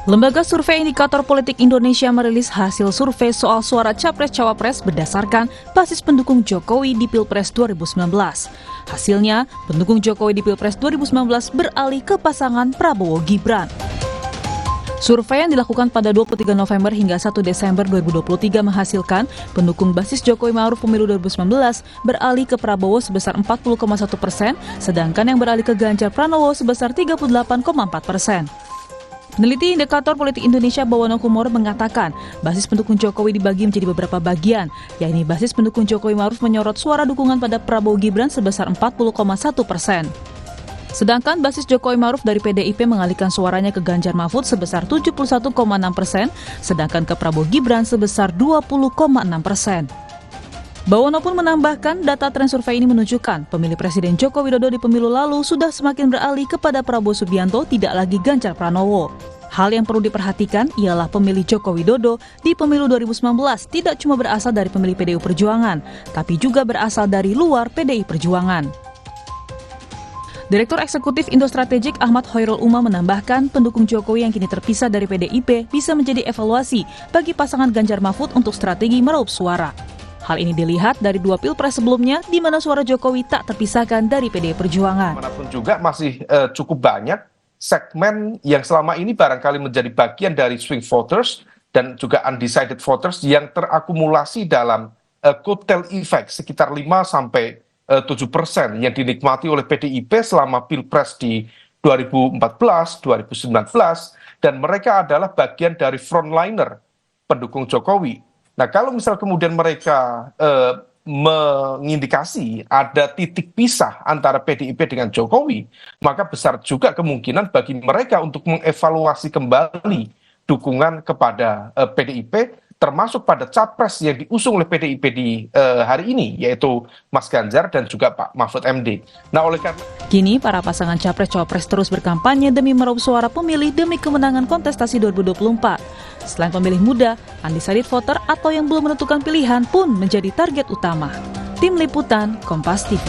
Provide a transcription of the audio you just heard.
Lembaga Survei Indikator Politik Indonesia merilis hasil survei soal suara Capres-Cawapres berdasarkan basis pendukung Jokowi di Pilpres 2019. Hasilnya, pendukung Jokowi di Pilpres 2019 beralih ke pasangan Prabowo-Gibran. Survei yang dilakukan pada 23 November hingga 1 Desember 2023 menghasilkan pendukung basis Jokowi Ma'ruf pemilu 2019 beralih ke Prabowo sebesar 40,1%, sedangkan yang beralih ke Ganjar Pranowo sebesar 38,4%. Peneliti Indikator Politik Indonesia Bawono Kumoro mengatakan basis pendukung Jokowi dibagi menjadi beberapa bagian, yakni basis pendukung Jokowi Ma'ruf menyorot suara dukungan pada Prabowo Gibran sebesar 40,1%. Sedangkan basis Jokowi Ma'ruf dari PDIP mengalihkan suaranya ke Ganjar Mahfud sebesar 71,6%, sedangkan ke Prabowo Gibran sebesar 20,6%. Bawono pun menambahkan data tren survei ini menunjukkan pemilih Presiden Joko Widodo di pemilu lalu sudah semakin beralih kepada Prabowo Subianto, tidak lagi Ganjar Pranowo. Hal yang perlu diperhatikan ialah pemilih Joko Widodo di pemilu 2019 tidak cuma berasal dari pemilih PDI Perjuangan, tapi juga berasal dari luar PDI Perjuangan. Direktur Eksekutif Indo Strategik Ahmad Hoirul Umam menambahkan pendukung Jokowi yang kini terpisah dari PDIP bisa menjadi evaluasi bagi pasangan Ganjar Mahfud untuk strategi meraup suara. Hal ini dilihat dari 2 pilpres sebelumnya di mana suara Jokowi tak terpisahkan dari PDI Perjuangan. Manapun juga masih cukup banyak segmen yang selama ini barangkali menjadi bagian dari swing voters dan juga undecided voters yang terakumulasi dalam coattail effect sekitar 5-7% yang dinikmati oleh PDIP selama pilpres di 2014, 2019, dan mereka adalah bagian dari frontliner pendukung Jokowi. Nah, kalau misal kemudian mereka mengindikasi ada titik pisah antara PDIP dengan Jokowi, maka besar juga kemungkinan bagi mereka untuk mengevaluasi kembali dukungan kepada PDIP, termasuk pada capres yang diusung oleh PDIP di hari ini, yaitu Mas Ganjar dan juga Pak Mahfud MD. Nah, oleh karena kini para pasangan capres-cawapres terus berkampanye demi meraup suara pemilih demi kemenangan kontestasi 2024. Selain pemilih muda, undecided voter atau yang belum menentukan pilihan pun menjadi target utama. Tim Liputan, Kompas TV.